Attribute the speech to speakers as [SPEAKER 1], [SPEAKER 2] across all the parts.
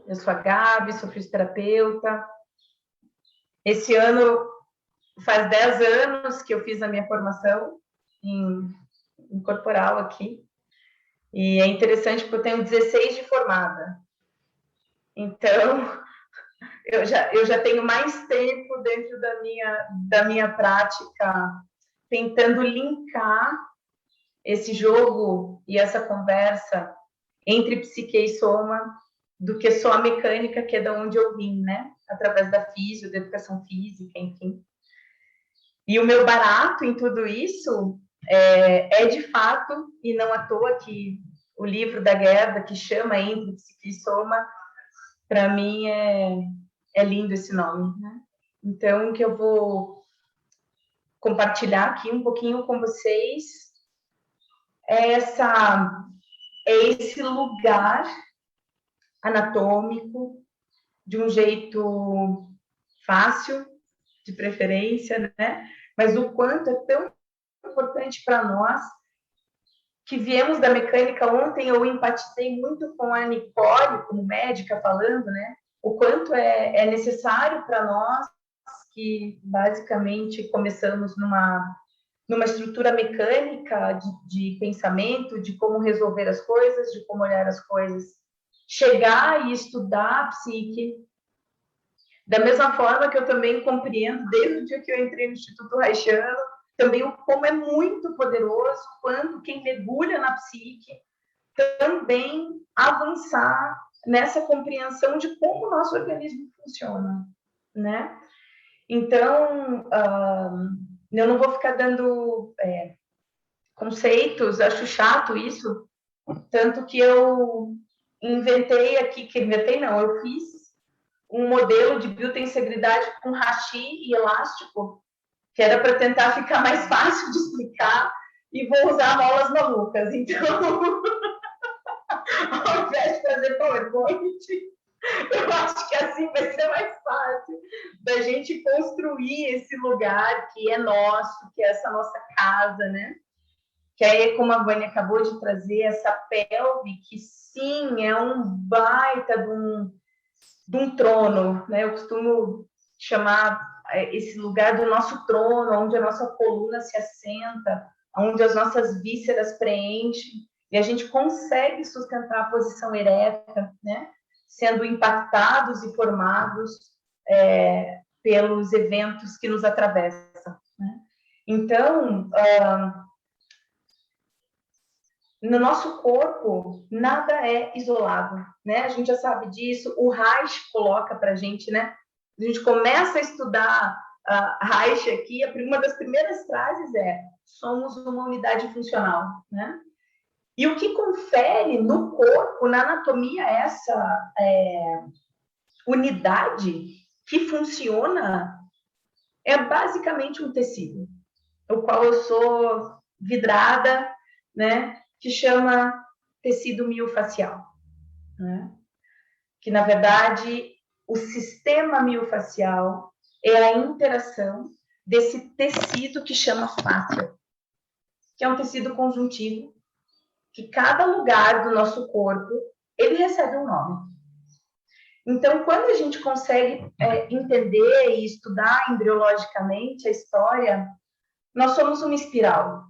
[SPEAKER 1] Eu sou a Gabi, sou fisioterapeuta. Esse ano faz 10 anos que eu fiz a minha formação em corporal aqui. E é interessante porque eu tenho 16 de formada. Então, eu já tenho mais tempo dentro da minha prática, tentando linkar esse jogo e essa conversa entre psique e soma, do que só a mecânica, que é da onde eu vim, né? Através da físio, da educação física, enfim. E o meu barato em tudo isso é de fato, e não à toa que o livro da Gerda, que chama Entre Psique e Soma, para mim é lindo esse nome, né? Então, que eu vou compartilhar aqui um pouquinho com vocês é esse lugar anatômico, de um jeito fácil, de preferência, né? Mas o quanto é tão importante para nós, que viemos da mecânica. Ontem eu empatizei muito com a Nicole, como médica, falando, né? O quanto é necessário para nós, que basicamente começamos numa estrutura mecânica de pensamento, de como resolver as coisas, de como olhar as coisas, chegar e estudar a psique, da mesma forma que eu também compreendo, desde o dia que eu entrei no Instituto Reichiano, também como é muito poderoso, quando quem mergulha na psique também avançar nessa compreensão de como o nosso organismo funciona, né? Então, eu não vou ficar dando conceitos, acho chato isso, tanto que eu inventei aqui, que inventei não, eu fiz um modelo de biotenseguridade com hashi e elástico, que era para tentar ficar mais fácil de explicar, e vou usar molas malucas. Então, ao invés de fazer PowerPoint, eu acho que assim vai ser mais fácil da gente construir esse lugar que é nosso, que é essa nossa casa, né? Que aí, como a Vânia acabou de trazer, essa pelve, que sim, é um baita de um trono, né? Eu costumo chamar esse lugar do nosso trono, onde a nossa coluna se assenta, onde as nossas vísceras preenchem, e a gente consegue sustentar a posição ereta, né? Sendo impactados e formados pelos eventos que nos atravessam, né? Então, no nosso corpo, nada é isolado, né? A gente já sabe disso, o Reich coloca para a gente, né? A gente começa a estudar Reich aqui, uma das primeiras frases é: somos uma unidade funcional, né? E o que confere no corpo, na anatomia, essa unidade que funciona é basicamente um tecido, o qual eu sou vidrada, né? Que chama tecido miofascial, né? Que, na verdade, o sistema miofascial é a interação desse tecido que chama fáscia, que é um tecido conjuntivo, que cada lugar do nosso corpo, ele recebe um nome. Então, quando a gente consegue entender e estudar embriologicamente a história, nós somos uma espiral.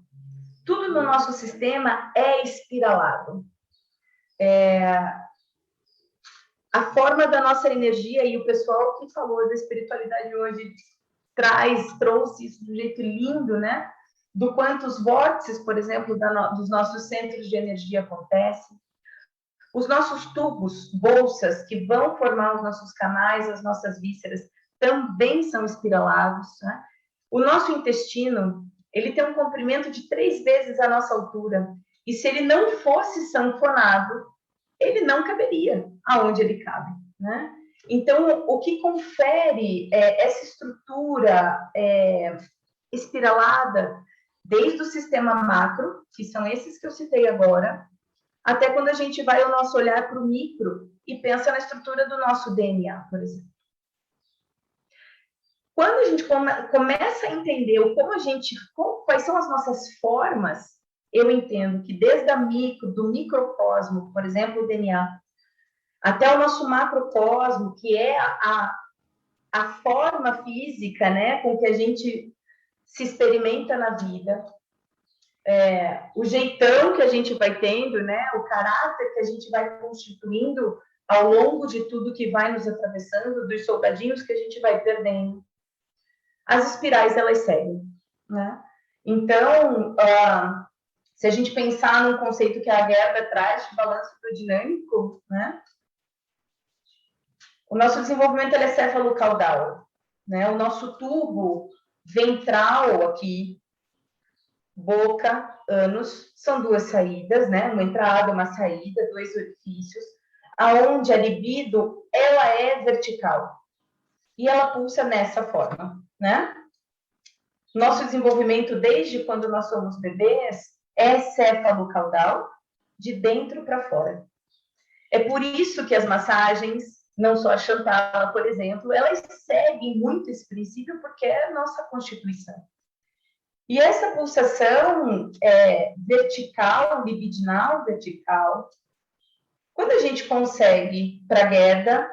[SPEAKER 1] Tudo no nosso sistema é espiralado. A forma da nossa energia, e o pessoal que falou da espiritualidade hoje trouxe isso de um jeito lindo, né? Do quanto os vórtices, por exemplo, dos nossos centros de energia acontecem. Os nossos tubos, bolsas, que vão formar os nossos canais, as nossas vísceras, também são espiralados, né? O nosso intestino, ele tem um comprimento de 3 vezes a nossa altura. E se ele não fosse sanfonado, ele não caberia aonde ele cabe, né? Então, o que confere essa estrutura espiralada, desde o sistema macro, que são esses que eu citei agora, até quando a gente vai o nosso olhar para o micro e pensa na estrutura do nosso DNA, por exemplo. Quando a gente começa a entender quais são as nossas formas, eu entendo que desde do microcosmo, por exemplo, o DNA, até o nosso macrocosmo, que é a forma física, né, com que a gente se experimenta na vida, o jeitão que a gente vai tendo, né, o caráter que a gente vai constituindo ao longo de tudo que vai nos atravessando, dos soldadinhos que a gente vai perdendo. As espirais, elas seguem, né? Então, se a gente pensar num conceito que a Gerber traz de balanço hidrodinâmico, né? O nosso desenvolvimento é céfalo-caudal, né? O nosso tubo ventral aqui, boca, ânus, são duas saídas, né? Uma entrada, uma saída, dois orifícios, aonde a libido, ela é vertical. E ela pulsa nessa forma, né? Nosso desenvolvimento, desde quando nós somos bebês, é céfalo-caudal, de dentro para fora. É por isso que as massagens, não só a Chantala, por exemplo, elas seguem muito esse princípio, porque é a nossa constituição. E essa pulsação vertical, libidinal vertical, quando a gente consegue, para Gerda,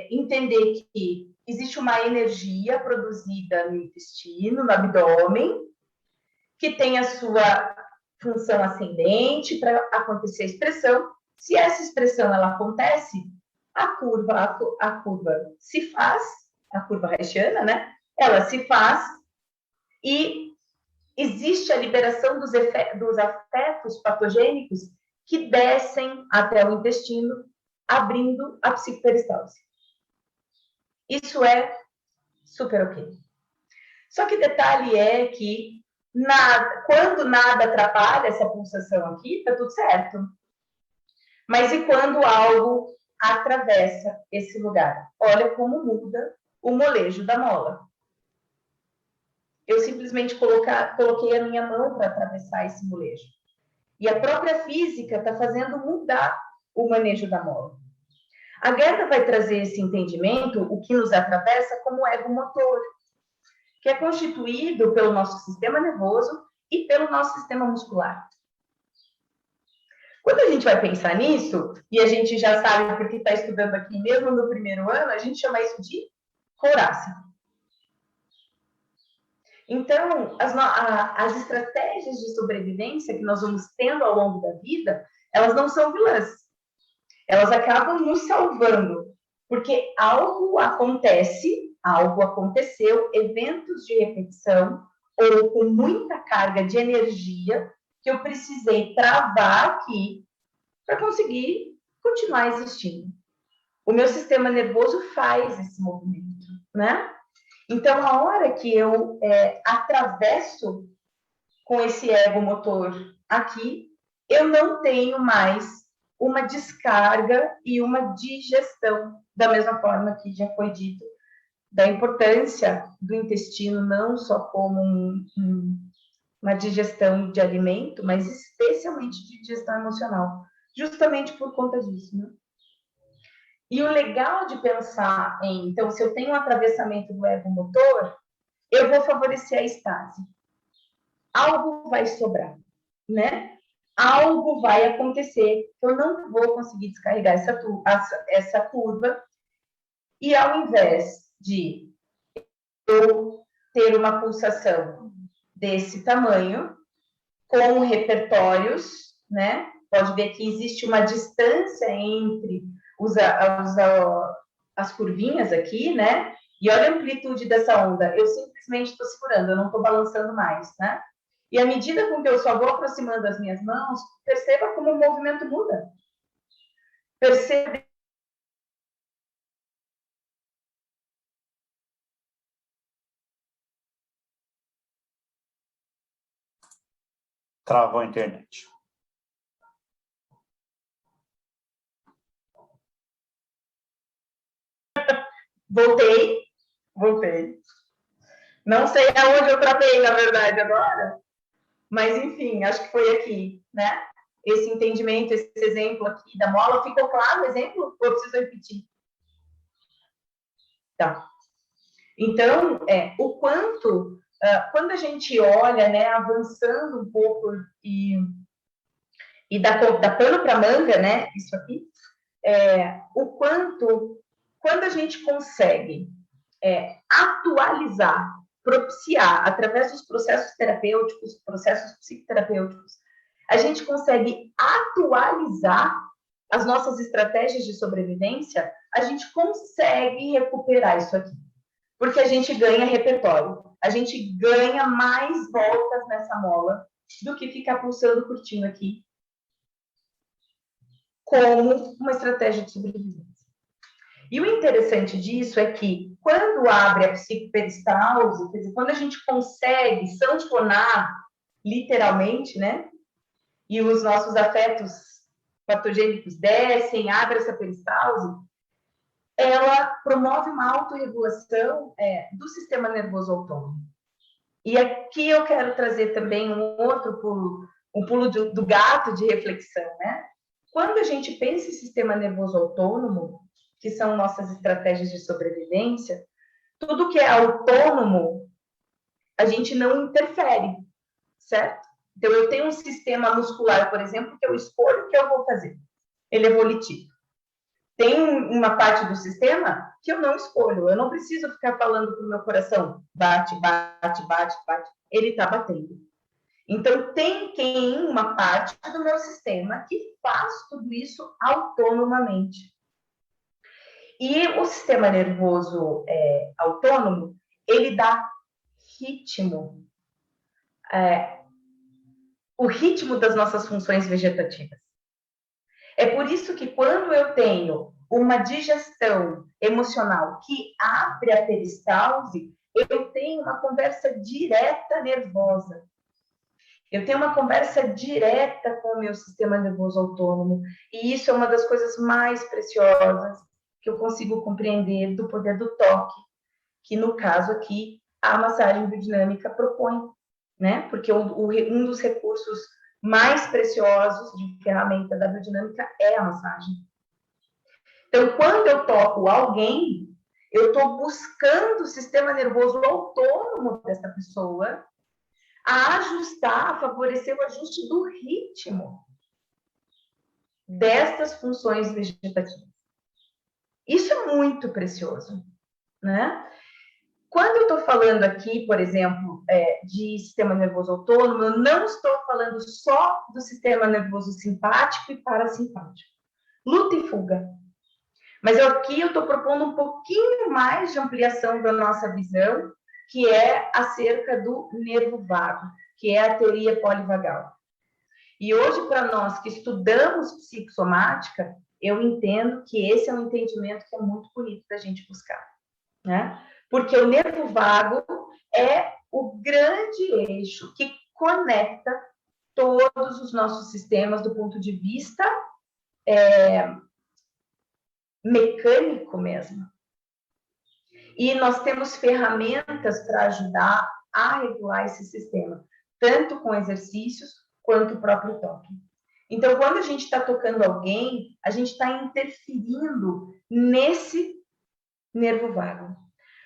[SPEAKER 1] entender que existe uma energia produzida no intestino, no abdômen, que tem a sua função ascendente para acontecer a expressão. Se essa expressão ela acontece, a curva se faz, a curva reichiana, né? Ela se faz e existe a liberação dos afetos patogênicos que descem até o intestino, abrindo a psicoperistalse. Isso é super ok. Só que detalhe é que quando nada atrapalha essa pulsação aqui, tá tudo certo. Mas e quando algo atravessa esse lugar? Olha como muda o molejo da mola. Eu simplesmente coloquei a minha mão para atravessar esse molejo. E a própria física está fazendo mudar o manejo da mola. A Gerda vai trazer esse entendimento, o que nos atravessa, como ego motor, que é constituído pelo nosso sistema nervoso e pelo nosso sistema muscular. Quando a gente vai pensar nisso, e a gente já sabe porque está estudando aqui mesmo no primeiro ano, a gente chama isso de corácia. Então, as estratégias de sobrevivência que nós vamos tendo ao longo da vida, elas não são vilãs. Elas acabam nos salvando, porque algo acontece, algo aconteceu, eventos de repetição, ou com muita carga de energia, que eu precisei travar aqui para conseguir continuar existindo. O meu sistema nervoso faz esse movimento, né? Então, a hora que eu atravesso com esse ego motor aqui, eu não tenho mais uma descarga e uma digestão, da mesma forma que já foi dito, da importância do intestino, não só como uma digestão de alimento, mas especialmente de digestão emocional, justamente por conta disso, né? E o legal de pensar então, se eu tenho um atravessamento do ego motor, eu vou favorecer a estase. Algo vai sobrar, né? Algo vai acontecer, eu não vou conseguir descarregar essa curva, e ao invés de eu ter uma pulsação desse tamanho, com repertórios, né? Pode ver que existe uma distância entre as curvinhas aqui, né? E olha a amplitude dessa onda. Eu simplesmente estou segurando, eu não estou balançando mais, né? E à medida com que eu só vou aproximando as minhas mãos, perceba como o movimento muda. Perceba.
[SPEAKER 2] Travou a internet.
[SPEAKER 1] Voltei. Não sei aonde eu travei, na verdade, agora. Mas, enfim, acho que foi aqui, né? Esse entendimento, esse exemplo aqui da mola. Ficou claro o exemplo? Ou eu preciso repetir? Tá. Então, o quanto, quando a gente olha, né, avançando um pouco e dá pano para manga, né, isso aqui, o quanto, quando a gente consegue atualizar, propiciar, através dos processos terapêuticos, processos psicoterapêuticos, a gente consegue atualizar as nossas estratégias de sobrevivência, a gente consegue recuperar isso aqui. Porque a gente ganha repertório, a gente ganha mais voltas nessa mola do que ficar pulsando curtindo aqui como uma estratégia de sobrevivência. E o interessante disso é que, quando abre a psicoperistalse, quer dizer, quando a gente consegue sanfonar, literalmente, né? E os nossos afetos patogênicos descem, abre essa peristalse, ela promove uma autorregulação do sistema nervoso autônomo. E aqui eu quero trazer também um outro pulo, um pulo do gato de reflexão, né? Quando a gente pensa em sistema nervoso autônomo, que são nossas estratégias de sobrevivência, tudo que é autônomo, a gente não interfere, certo? Então, eu tenho um sistema muscular, por exemplo, que eu escolho o que eu vou fazer. Ele é volitivo. Tem uma parte do sistema que eu não escolho. Eu não preciso ficar falando para o meu coração, bate, bate, bate, bate. Ele está batendo. Então, tem uma parte do meu sistema que faz tudo isso autonomamente. E o sistema nervoso autônomo, ele dá ritmo, o ritmo das nossas funções vegetativas. É por isso que quando eu tenho uma digestão emocional que abre a peristalse, eu tenho uma conversa direta nervosa. Eu tenho uma conversa direta com o meu sistema nervoso autônomo. E isso é uma das coisas mais preciosas que eu consigo compreender do poder do toque, que no caso aqui a massagem biodinâmica propõe, né? Porque um dos recursos mais preciosos de ferramenta da biodinâmica é a massagem. Então, quando eu toco alguém, eu estou buscando o sistema nervoso autônomo dessa pessoa a ajustar, a favorecer o ajuste do ritmo destas funções vegetativas. Isso é muito precioso, né? Quando eu estou falando aqui, por exemplo, de sistema nervoso autônomo, eu não estou falando só do sistema nervoso simpático e parasimpático. Luta e fuga. Mas aqui eu estou propondo um pouquinho mais de ampliação da nossa visão, que é acerca do nervo vago, que é a teoria polivagal. E hoje, para nós que estudamos psicossomática, eu entendo que esse é um entendimento que é muito bonito da gente buscar, né? Porque o nervo vago é o grande eixo que conecta todos os nossos sistemas do ponto de vista mecânico mesmo. E nós temos ferramentas para ajudar a regular esse sistema, tanto com exercícios quanto o próprio toque. Então, quando a gente está tocando alguém, a gente está interferindo nesse nervo vago.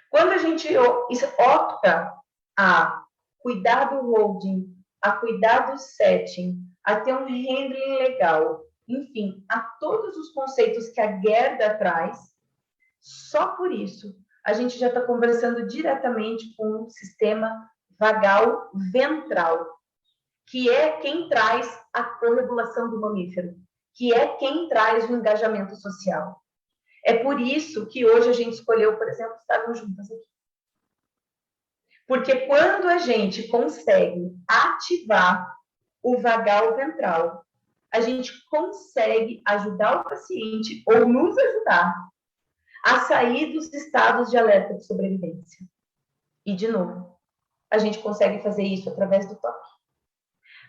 [SPEAKER 1] Quando a gente opta a cuidar do holding, a cuidar do setting, a ter um handling legal, enfim, a todos os conceitos que a Gerda traz, só por isso a gente já está conversando diretamente com o sistema vagal ventral, que é quem traz a corregulação do mamífero, que é quem traz o engajamento social. É por isso que hoje a gente escolheu, por exemplo, estarmos juntas aqui. Porque quando a gente consegue ativar o vagal ventral, a gente consegue ajudar o paciente ou nos ajudar a sair dos estados de alerta de sobrevivência. E, de novo, a gente consegue fazer isso através do toque,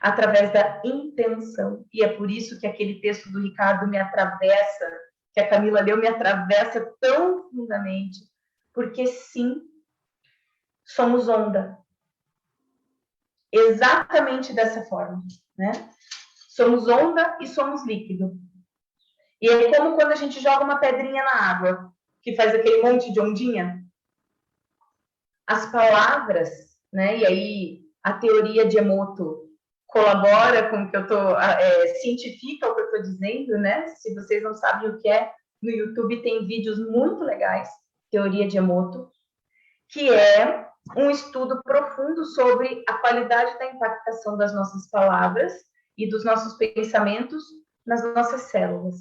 [SPEAKER 1] através da intenção. E é por isso que aquele texto do Ricardo me atravessa, que a Camila leu, me atravessa tão profundamente, porque sim, somos onda. Exatamente dessa forma, né? Somos onda e somos líquido. E é como quando a gente joga uma pedrinha na água, que faz aquele monte de ondinha. As palavras, né? E aí a teoria de Emoto colabora com o que eu estou, cientifica o que eu estou dizendo, né? Se vocês não sabem o que é, no YouTube tem vídeos muito legais, teoria de Emoto, que é um estudo profundo sobre a qualidade da impactação das nossas palavras e dos nossos pensamentos nas nossas células.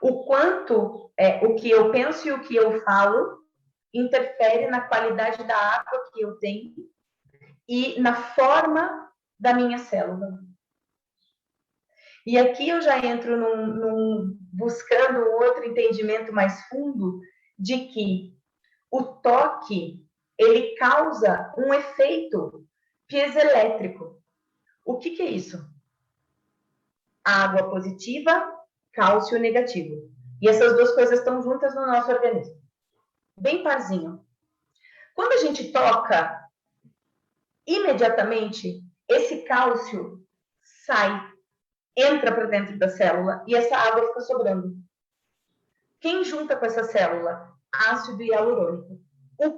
[SPEAKER 1] O quanto o que eu penso e o que eu falo interfere na qualidade da água que eu tenho e na forma da minha célula. E aqui eu já entro buscando um outro entendimento mais fundo de que o toque, ele causa um efeito piezoelétrico. O que é isso? Água positiva, cálcio negativo. E essas duas coisas estão juntas no nosso organismo. Bem parzinho. Quando a gente toca, imediatamente, esse cálcio sai, entra para dentro da célula e essa água fica sobrando. Quem junta com essa célula? Ácido hialurônico.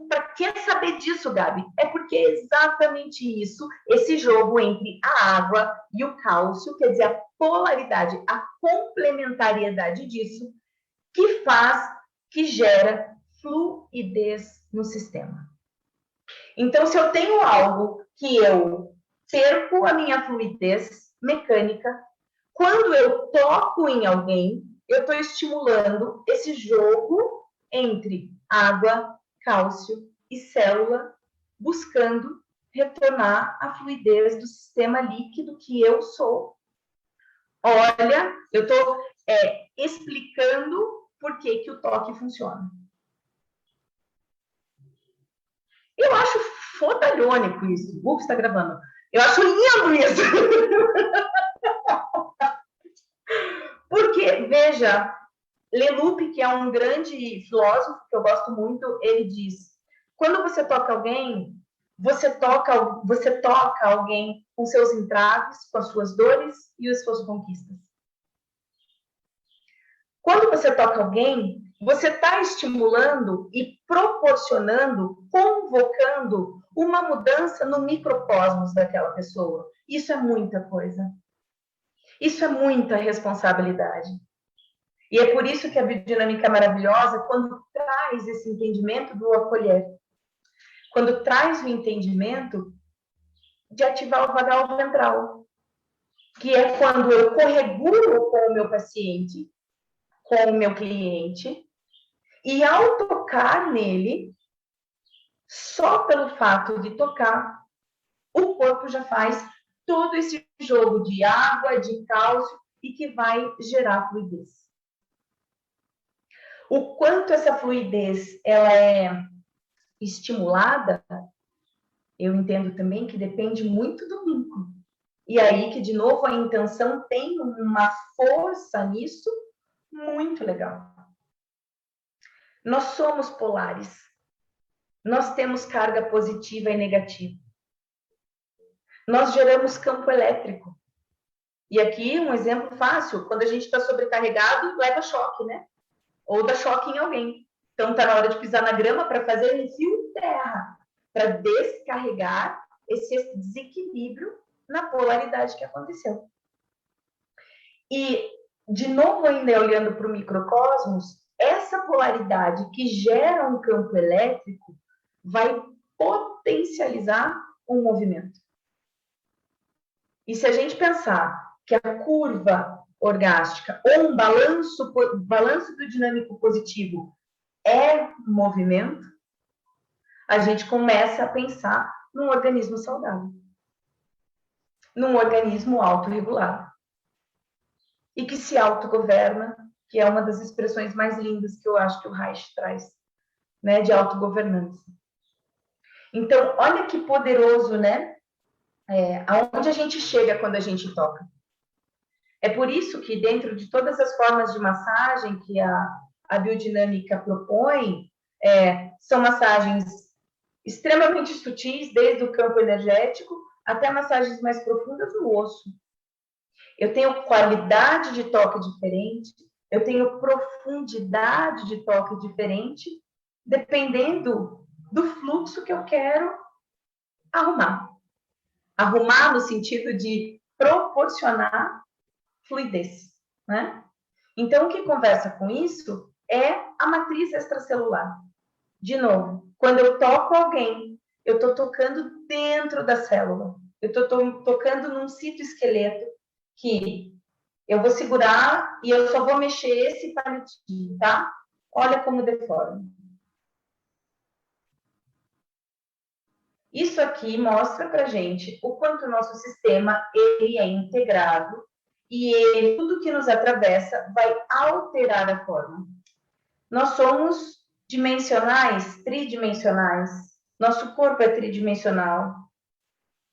[SPEAKER 1] Para que saber disso, Gabi? É porque é exatamente isso, esse jogo entre a água e o cálcio, quer dizer, a polaridade, a complementariedade disso, que gera fluidez no sistema. Então, se eu tenho algo que eu perco a minha fluidez mecânica, quando eu toco em alguém, eu estou estimulando esse jogo entre água, cálcio e célula, buscando retornar à fluidez do sistema líquido que eu sou. Olha, eu estou explicando por que o toque funciona. Eu acho fodalhônico isso. Ups, está gravando. Eu acho lindo isso. Porque, veja, Leloup, que é um grande filósofo, que eu gosto muito, ele diz, quando você toca alguém, você toca alguém com seus entraves, com as suas dores e as suas conquistas. Quando você toca alguém, você está estimulando e proporcionando, convocando uma mudança no microcosmos daquela pessoa. Isso é muita coisa. Isso é muita responsabilidade. E é por isso que a biodinâmica é maravilhosa quando traz esse entendimento do acolher. Quando traz o entendimento de ativar o vagal ventral, que é quando eu corregulo com o meu paciente, com o meu cliente, e ao tocar nele, só pelo fato de tocar, o corpo já faz todo esse jogo de água, de cálcio, e que vai gerar fluidez. O quanto essa fluidez ela é estimulada, eu entendo também que depende muito do vínculo. E aí que, de novo, a intenção tem uma força nisso muito legal. Nós somos polares. Nós temos carga positiva e negativa. Nós geramos campo elétrico. E aqui um exemplo fácil, quando a gente está sobrecarregado, leva choque, né? Ou dá choque em alguém. Então está na hora de pisar na grama para fazer um fio terra, para descarregar esse desequilíbrio na polaridade que aconteceu. E, de novo, ainda olhando para o microcosmos, essa polaridade que gera um campo elétrico vai potencializar um movimento. E se a gente pensar que a curva orgástica ou um balanço do dinâmico positivo é movimento, a gente começa a pensar num organismo saudável, num organismo autorregulado e que se autogoverna, que é uma das expressões mais lindas que eu acho que o Reich traz, né, de autogovernança. Então, olha que poderoso, né? Aonde a gente chega quando a gente toca. É por isso que dentro de todas as formas de massagem que a biodinâmica propõe, são massagens extremamente sutis, desde o campo energético até massagens mais profundas no osso. Eu tenho qualidade de toque diferente, eu tenho profundidade de toque diferente, dependendo do fluxo que eu quero arrumar. Arrumar no sentido de proporcionar fluidez, né? Então, o que conversa com isso é a matriz extracelular. De novo, quando eu toco alguém, eu estou tocando dentro da célula. Eu estou tocando num citoesqueleto que eu vou segurar e eu só vou mexer esse palitinho, tá? Olha como deforma. Isso aqui mostra para gente o quanto o nosso sistema ele é integrado e ele, tudo que nos atravessa vai alterar a forma. Nós somos dimensionais, tridimensionais. Nosso corpo é tridimensional.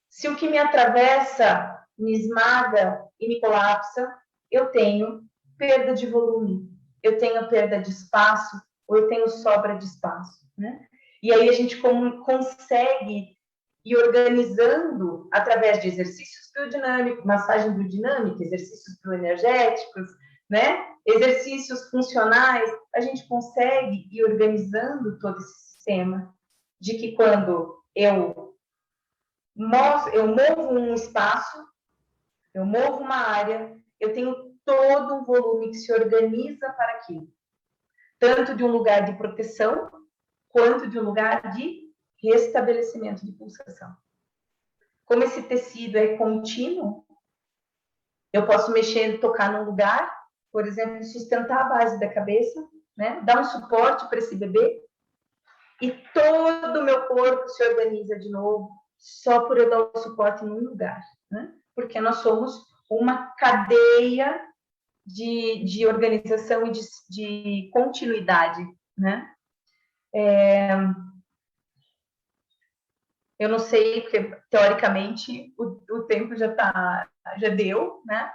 [SPEAKER 1] Se o que me atravessa me esmaga e me colapsa, eu tenho perda de volume, eu tenho perda de espaço, ou eu tenho sobra de espaço, né? E aí a gente consegue ir organizando através de exercícios biodinâmicos, massagem biodinâmica, exercícios bioenergéticos, né? Exercícios funcionais, a gente consegue ir organizando todo esse sistema de que quando eu movo um espaço, eu movo uma área, eu tenho todo um volume que se organiza para aquilo. Tanto de um lugar de proteção, quanto de um lugar de restabelecimento de pulsação. Como esse tecido é contínuo, eu posso mexer, tocar num lugar, por exemplo, sustentar a base da cabeça, né? Dar um suporte para esse bebê, e todo o meu corpo se organiza de novo, só por eu dar o suporte num lugar, né? Porque nós somos uma cadeia de organização e de continuidade, né? Eu não sei, porque teoricamente o tempo já deu, né?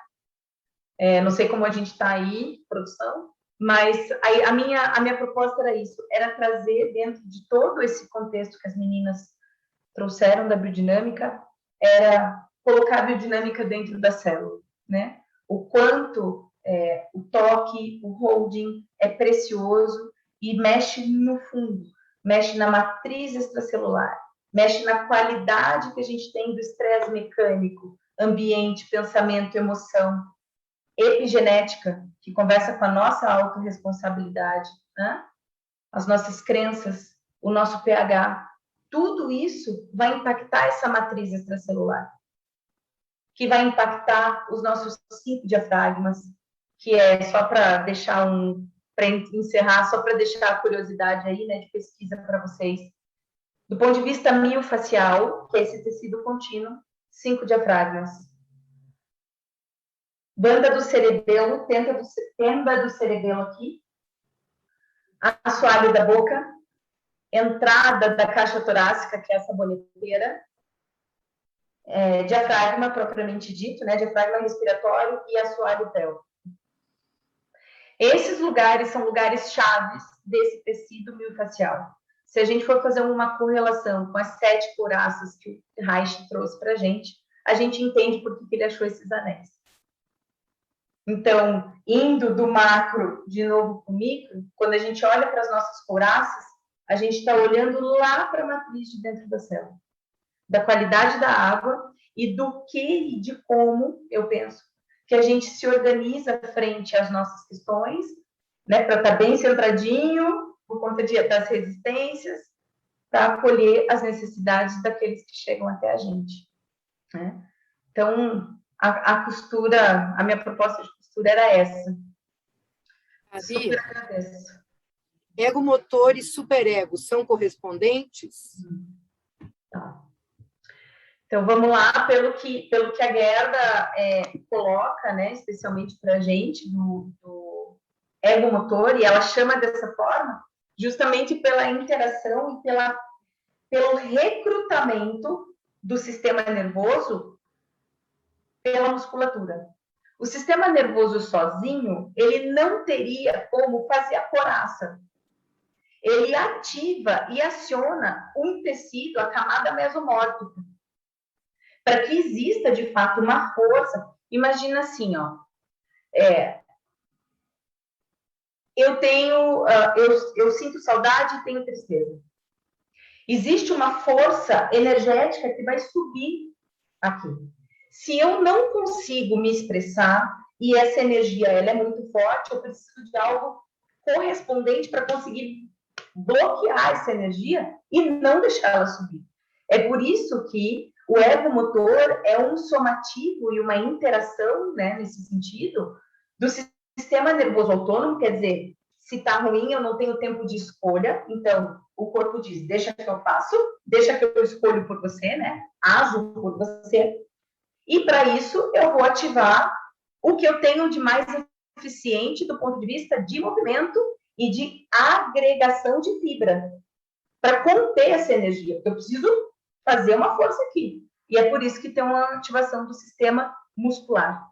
[SPEAKER 1] Não sei como a gente está aí, produção, mas a minha proposta era isso, era trazer dentro de todo esse contexto que as meninas trouxeram da biodinâmica, era colocar a biodinâmica dentro da célula, né? O quanto o toque, o holding é precioso e mexe no fundo, mexe na matriz extracelular, mexe na qualidade que a gente tem do estresse mecânico, ambiente, pensamento, emoção, epigenética, que conversa com a nossa autorresponsabilidade, né? As nossas crenças, o nosso pH, tudo isso vai impactar essa matriz extracelular, que vai impactar os nossos 5 diafragmas, que é só para deixar para encerrar, só para deixar a curiosidade aí, né, de pesquisa para vocês. Do ponto de vista miofacial, que é esse tecido contínuo, 5 diafragmas. Banda do cerebelo, tenda do cerebelo aqui, assoalho da boca, entrada da caixa torácica, que é essa boleteira, diafragma propriamente dito, né? Diafragma respiratório e assoalho pélvico. Esses lugares são lugares chaves desse tecido miofacial. Se a gente for fazer uma correlação com as 7 couraças que o Reich trouxe para a gente entende por que ele achou esses anéis. Então, indo do macro de novo para o micro, quando a gente olha para as nossas couraças, a gente está olhando lá para a matriz de dentro da célula, da qualidade da água e do que e de como, eu penso, que a gente se organiza frente às nossas questões, né, para estar bem centradinho, por conta das resistências, para acolher as necessidades daqueles que chegam até a gente, né? Então, a costura, a minha proposta de costura era essa.
[SPEAKER 2] Super agradeço. Ego motor e superego são correspondentes?
[SPEAKER 1] Tá. Então, vamos lá, pelo que a Gerda coloca, né, especialmente para a gente, do ego motor, e ela chama dessa forma, justamente pela interação e pelo recrutamento do sistema nervoso pela musculatura. O sistema nervoso sozinho, ele não teria como fazer a coraça. Ele ativa e aciona um tecido, a camada mesomórfica, para que exista, de fato, uma força. Imagina assim, ó, eu sinto saudade e tenho tristeza. Existe uma força energética que vai subir aqui. Se eu não consigo me expressar e essa energia ela é muito forte, eu preciso de algo correspondente para conseguir bloquear essa energia e não deixar ela subir. É por isso que o ego motor é um somativo e uma interação, né, nesse sentido, do sistema nervoso autônomo, quer dizer, se está ruim, eu não tenho tempo de escolha, então o corpo diz, deixa que eu faço, deixa que eu escolho por você, né, ajo por você, e para isso eu vou ativar o que eu tenho de mais eficiente do ponto de vista de movimento e de agregação de fibra, para conter essa energia, porque eu preciso fazer uma força aqui. E é por isso que tem uma ativação do sistema muscular.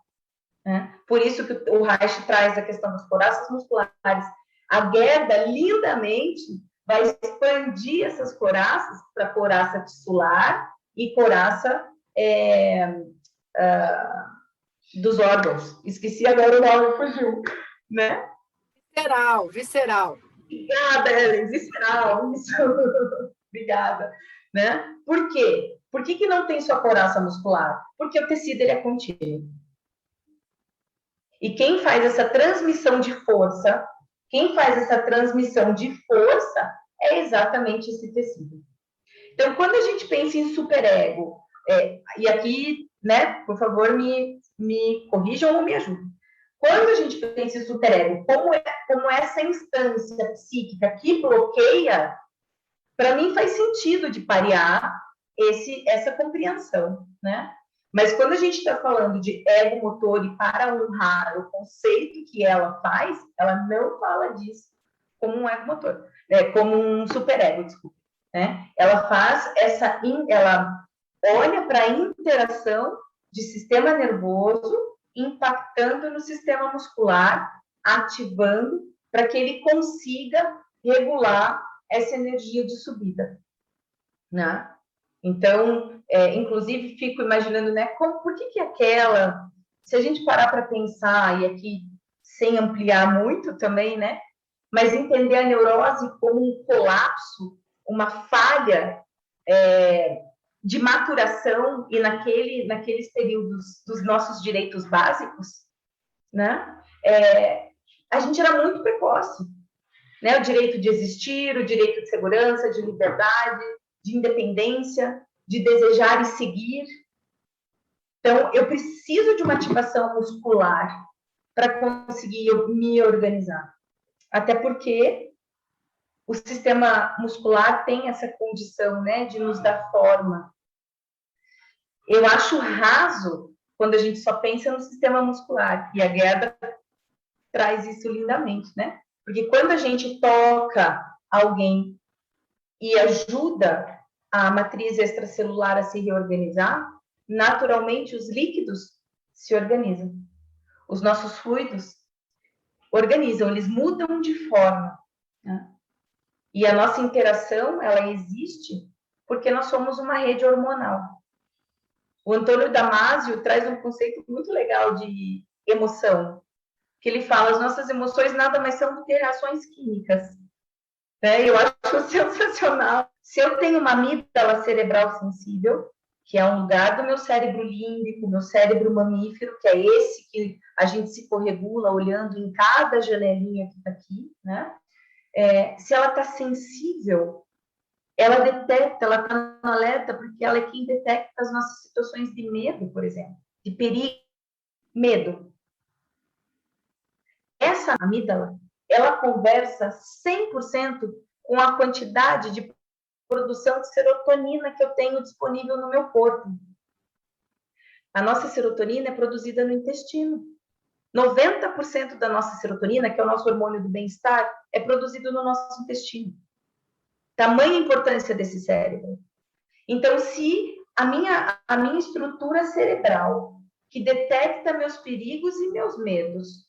[SPEAKER 1] Né? Por isso que o Reich traz a questão das coraças musculares. A Gerda, lindamente, vai expandir essas coraças para coraça tissular e coraça dos órgãos. Esqueci agora o nome, fugiu. Né?
[SPEAKER 2] Visceral, visceral.
[SPEAKER 1] Obrigada, Ellen, visceral, isso. Obrigada. Né? Por quê? Por que não tem só coraça muscular? Porque o tecido ele é contínuo. E quem faz essa transmissão de força, é exatamente esse tecido. Então, quando a gente pensa em superego, e aqui, né, por favor, me corrijam ou me ajudem. Quando a gente pensa em superego, como essa instância psíquica que bloqueia, para mim faz sentido de parear essa compreensão, né? Mas quando a gente está falando de ego motor e para honrar o conceito que ela faz, ela não fala disso como um ego motor, como um superego, desculpa. Né? Ela faz ela olha para a interação de sistema nervoso impactando no sistema muscular, ativando para que ele consiga regular essa energia de subida, né? Então, inclusive, fico imaginando, né, por que aquela, se a gente parar para pensar, e aqui sem ampliar muito também, né, mas entender a neurose como um colapso, uma falha de maturação e naqueles períodos dos nossos direitos básicos, né, a gente era muito precoce, né, o direito de existir, o direito de segurança, de liberdade, de independência, de desejar e seguir. Então, eu preciso de uma ativação muscular para conseguir me organizar. Até porque o sistema muscular tem essa condição, né, de nos dar forma. Eu acho raso quando a gente só pensa no sistema muscular. E a Gerda traz isso lindamente, né? Porque quando a gente toca alguém e ajuda a matriz extracelular a se reorganizar, naturalmente os líquidos se organizam. Os nossos fluidos organizam, eles mudam de forma. Né? E a nossa interação, ela existe porque nós somos uma rede hormonal. O Antônio Damasio traz um conceito muito legal de emoção, que ele fala, as nossas emoções nada mais são do que reações químicas. Eu acho sensacional. Se eu tenho uma amígdala cerebral sensível, que é um lugar do meu cérebro límbico, meu cérebro mamífero, que é esse que a gente se corregula olhando em cada janelinha que está aqui, né? Se ela está sensível, ela detecta, ela está no alerta, porque ela é quem detecta as nossas situações de medo, por exemplo, de perigo, medo. Essa amígdala, ela conversa 100% com a quantidade de produção de serotonina que eu tenho disponível no meu corpo. A nossa serotonina é produzida no intestino. 90% da nossa serotonina, que é o nosso hormônio do bem-estar, é produzido no nosso intestino. Tamanha importância desse cérebro. Então, se a minha estrutura cerebral, que detecta meus perigos e meus medos,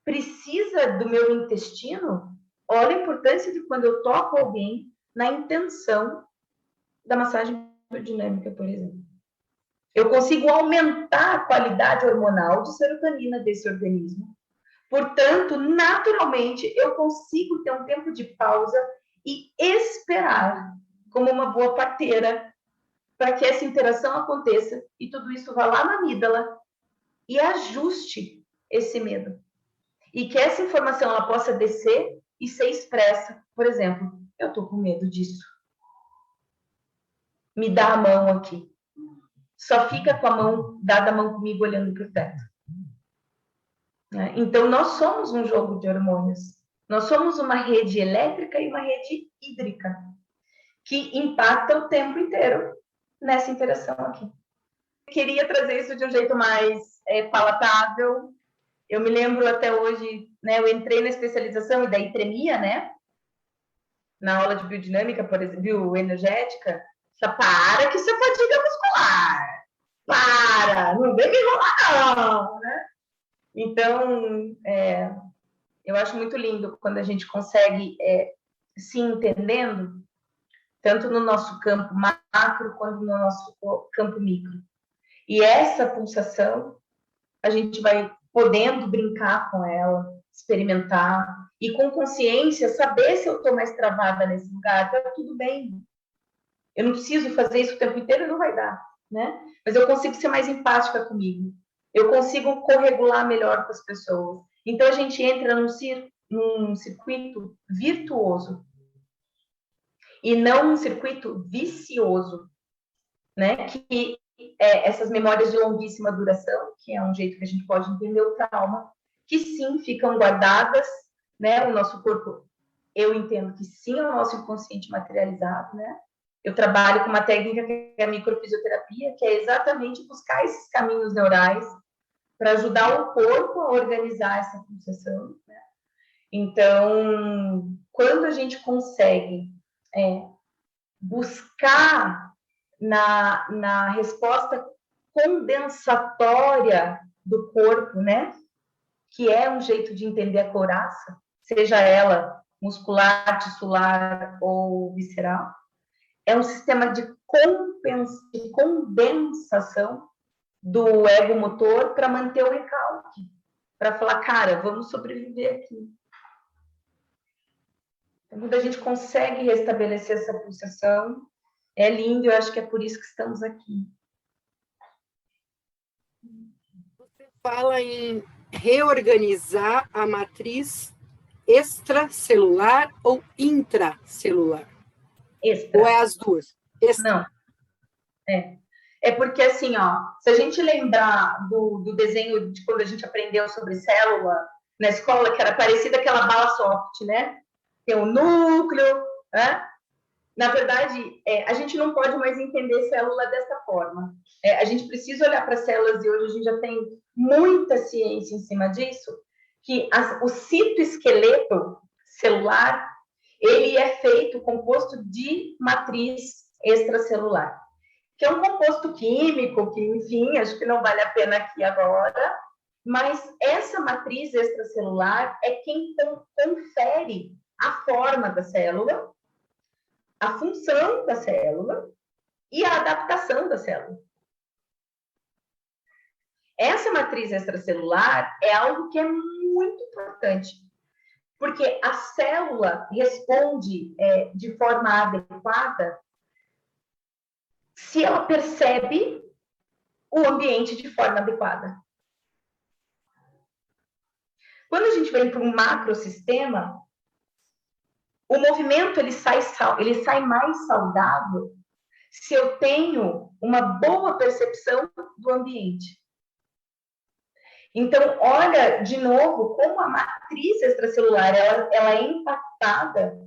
[SPEAKER 1] precisa do meu intestino, olha a importância de quando eu toco alguém na intenção da massagem biodinâmica, por exemplo. Eu consigo aumentar a qualidade hormonal de serotonina desse organismo. Portanto, naturalmente, eu consigo ter um tempo de pausa e esperar, como uma boa parteira, para que essa interação aconteça e tudo isso vá lá na amígdala e ajuste esse medo. E que essa informação ela possa descer e ser expressa. Por exemplo, eu estou com medo disso. Me dá a mão aqui. Só fica com a mão, dada a mão comigo olhando para o teto. Então, nós somos um jogo de hormônios. Nós somos uma rede elétrica e uma rede hídrica que impacta o tempo inteiro nessa interação aqui. Eu queria trazer isso de um jeito mais palatável. Eu me lembro até hoje, né, eu entrei na especialização e daí tremia, né? Na aula de biodinâmica, por exemplo, bioenergética. Para que isso é fadiga muscular. Para! Não vem me enrolar, não, né? Então, eu acho muito lindo quando a gente consegue se entendendo, tanto no nosso campo macro quanto no nosso campo micro. E essa pulsação, a gente vai podendo brincar com ela, experimentar, e com consciência, saber se eu estou mais travada nesse lugar, tá tudo bem. Eu não preciso fazer isso o tempo inteiro, não vai dar, né? Mas eu consigo ser mais empática comigo. Eu consigo corregular melhor com as pessoas. Então, a gente entra num circuito virtuoso e não um circuito vicioso, né? Que essas memórias de longuíssima duração, que é um jeito que a gente pode entender o trauma, que sim, ficam guardadas, né? O nosso corpo, eu entendo que sim, é o nosso inconsciente materializado, né? Eu trabalho com uma técnica que é a microfisioterapia, que é exatamente buscar esses caminhos neurais para ajudar o corpo a organizar essa pulsação, né? Então, quando a gente consegue buscar na resposta condensatória do corpo, né? Que é um jeito de entender a couraça, seja ela muscular, tissular ou visceral, é um sistema de condensação do ego motor para manter o recalque, para falar, cara, vamos sobreviver aqui. Então, quando a gente consegue restabelecer essa pulsação, é lindo, eu acho que é por isso que estamos aqui.
[SPEAKER 2] Você fala em reorganizar a matriz extracelular ou intracelular?
[SPEAKER 1] Extra.
[SPEAKER 2] Ou é as duas?
[SPEAKER 1] Extra. Não. É porque, assim, ó, se a gente lembrar do desenho de quando a gente aprendeu sobre célula na escola, que era parecida aquela bala soft, né? Tem o núcleo, né? Na verdade, a gente não pode mais entender célula dessa forma. A gente precisa olhar para células, e hoje a gente já tem muita ciência em cima disso, que o citoesqueleto celular, ele é feito, composto de matriz extracelular, que é um composto químico, que, enfim, acho que não vale a pena aqui agora, mas essa matriz extracelular é quem confere a forma da célula, a função da célula e a adaptação da célula. Essa matriz extracelular é algo que é muito importante, porque a célula responde de forma adequada se ela percebe o ambiente de forma adequada. Quando a gente vem para um macrosistema, o movimento ele sai mais saudável se eu tenho uma boa percepção do ambiente. Então, olha de novo como a matriz extracelular ela é impactada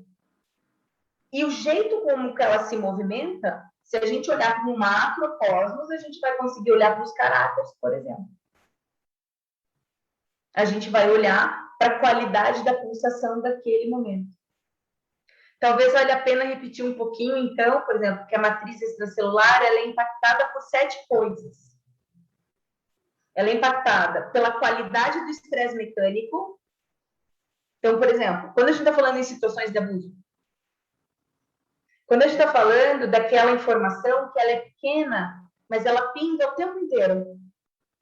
[SPEAKER 1] e o jeito como que ela se movimenta, se a gente olhar para um macrocosmos, a gente vai conseguir olhar para os caráteres, por exemplo. A gente vai olhar para a qualidade da pulsação daquele momento. Talvez valha a pena repetir um pouquinho, então, por exemplo, que a matriz extracelular ela é impactada por 7 coisas. Ela é impactada pela qualidade do estresse mecânico. Então, por exemplo, quando a gente está falando em situações de abuso, quando a gente está falando daquela informação que ela é pequena, mas ela pinga o tempo inteiro.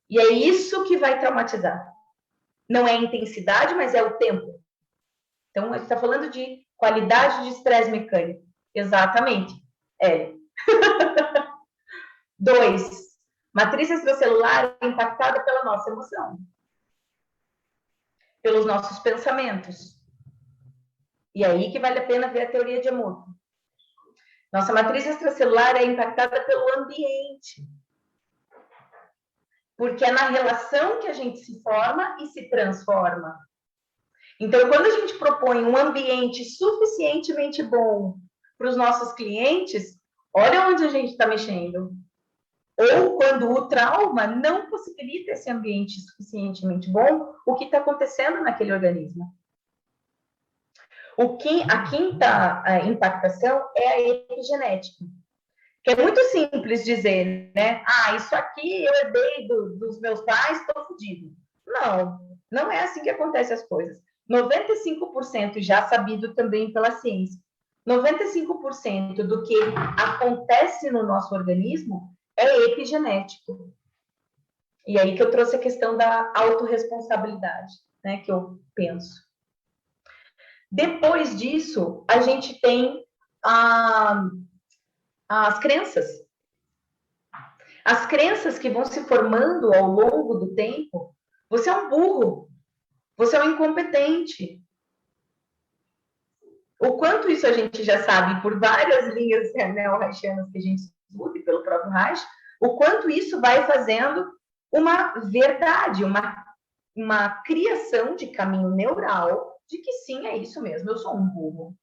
[SPEAKER 1] E é isso que vai traumatizar. Não é a intensidade, mas é o tempo. Então, a gente está falando de qualidade de estresse mecânico. Exatamente. 2, matriz extracelular é impactada pela nossa emoção, pelos nossos pensamentos. E aí que vale a pena ver a teoria de Emoto. Nossa matriz extracelular é impactada pelo ambiente. Porque é na relação que a gente se forma e se transforma. Então, quando a gente propõe um ambiente suficientemente bom para os nossos clientes, olha onde a gente está mexendo. Ou quando o trauma não possibilita esse ambiente suficientemente bom, o que está acontecendo naquele organismo? A quinta impactação é a epigenética, que é muito simples dizer, né? Ah, isso aqui eu herdei dos meus pais, estou fodido. Não é assim que acontecem as coisas. 95% já sabido também pela ciência. 95% do que acontece no nosso organismo é epigenético. E aí que eu trouxe a questão da autorresponsabilidade, né? Que eu penso. Depois disso, a gente tem as crenças. As crenças que vão se formando ao longo do tempo. Você é um burro. Você é um incompetente. O quanto isso a gente já sabe por várias linhas neo-reichianas que a gente estuda, e pelo próprio Reich, o quanto isso vai fazendo uma verdade, uma criação de caminho neural de que sim, é isso mesmo, eu sou um burro.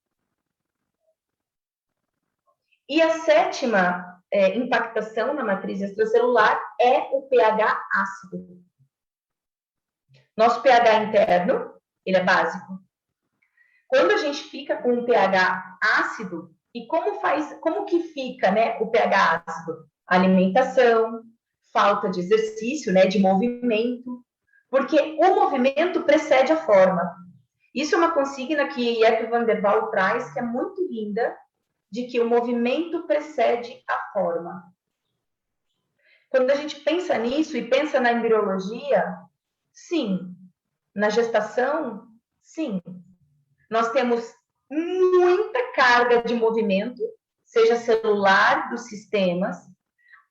[SPEAKER 1] E a sétima impactação na matriz extracelular é o pH ácido. Nosso pH interno, ele é básico. Quando a gente fica com um pH ácido, e como que fica, né, o pH ácido? Alimentação, falta de exercício, né, de movimento, porque o movimento precede a forma. Isso é uma consigna que Jeppe van der Waal traz, que é muito linda, de que o movimento precede a forma. Quando a gente pensa nisso e pensa na embriologia, sim. Na gestação, sim. Nós temos muita carga de movimento, seja celular dos sistemas,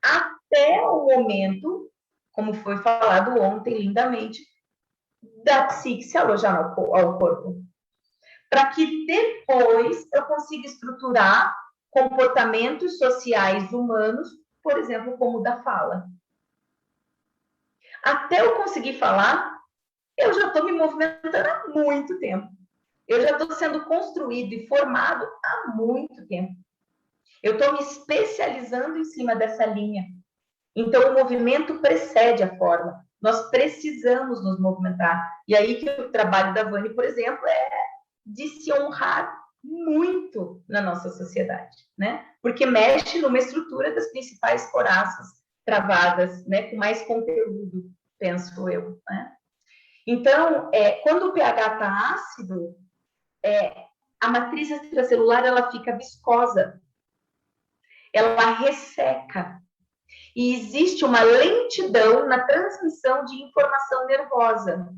[SPEAKER 1] até o momento, como foi falado ontem lindamente, da psique se alojar ao corpo. Para que depois eu consiga estruturar comportamentos sociais humanos, por exemplo, como o da fala. Até eu conseguir falar, eu já estou me movimentando há muito tempo. Eu já estou sendo construído e formado há muito tempo. Eu estou me especializando em cima dessa linha. Então, o movimento precede a forma. Nós precisamos nos movimentar. E aí que o trabalho da Vani, por exemplo, é de se honrar muito na nossa sociedade, né? Porque mexe numa estrutura das principais coraças travadas, né? Com mais conteúdo, penso eu, né? Então, quando o pH está ácido, a matriz extracelular ela fica viscosa, ela resseca. E existe uma lentidão na transmissão de informação nervosa.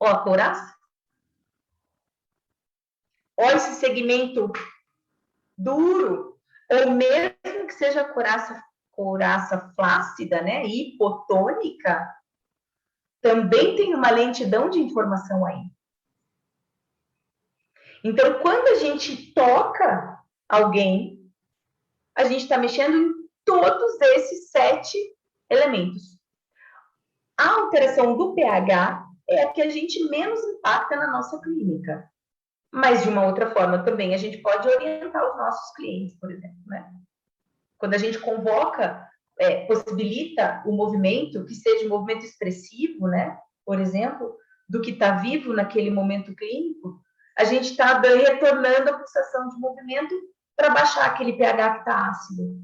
[SPEAKER 1] Ó, a couraça. Ó, esse segmento duro, ou mesmo que seja couraça flácida, né, hipotônica, também tem uma lentidão de informação aí. Então, quando a gente toca alguém, a gente está mexendo em todos esses 7 elementos. A alteração do pH é a que a gente menos impacta na nossa clínica. Mas, de uma outra forma, também a gente pode orientar os nossos clientes, por exemplo, né? Quando a gente convoca, possibilita o movimento, que seja um movimento expressivo, né? Por exemplo, do que está vivo naquele momento clínico, a gente está retornando a pulsação de movimento para baixar aquele pH que está ácido.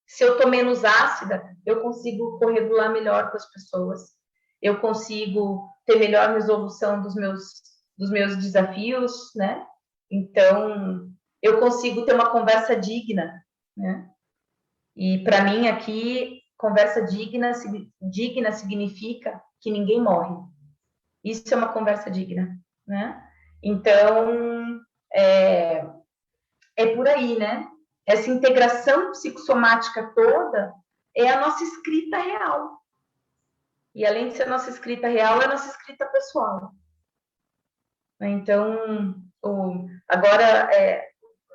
[SPEAKER 1] Se eu estou menos ácida, eu consigo corregular melhor com as pessoas. Eu consigo ter melhor resolução dos meus desafios, né? Então, eu consigo ter uma conversa digna, né? E para mim aqui, conversa digna significa que ninguém morre. Isso é uma conversa digna, né? Então, é por aí, né? essa integração psicossomática toda é a nossa escrita real. E além de ser a nossa escrita real, é a nossa escrita pessoal. Então, agora,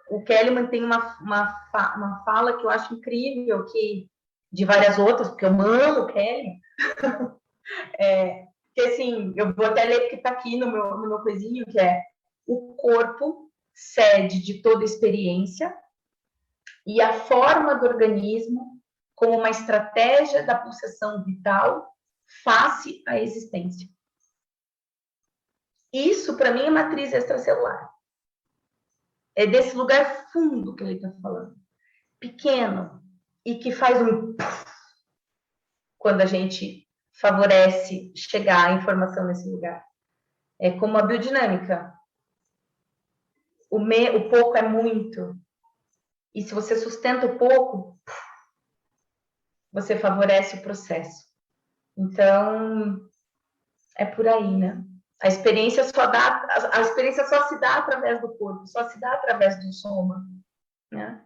[SPEAKER 1] o Kellyman tem uma fala que eu acho incrível, de várias outras, porque eu amo o Kelly, que assim, eu vou até ler porque está aqui no meu coisinho, que é: o corpo, sede de toda experiência, e a forma do organismo como uma estratégia da pulsação vital face à existência. Isso, para mim, é matriz extracelular. É desse lugar fundo que ele está falando. Pequeno, e que faz quando a gente favorece chegar a informação nesse lugar. É como a biodinâmica. O pouco é muito. E se você sustenta o pouco, você favorece o processo. Então, é por aí, né? A experiência só se dá através do corpo, só se dá através do soma, né?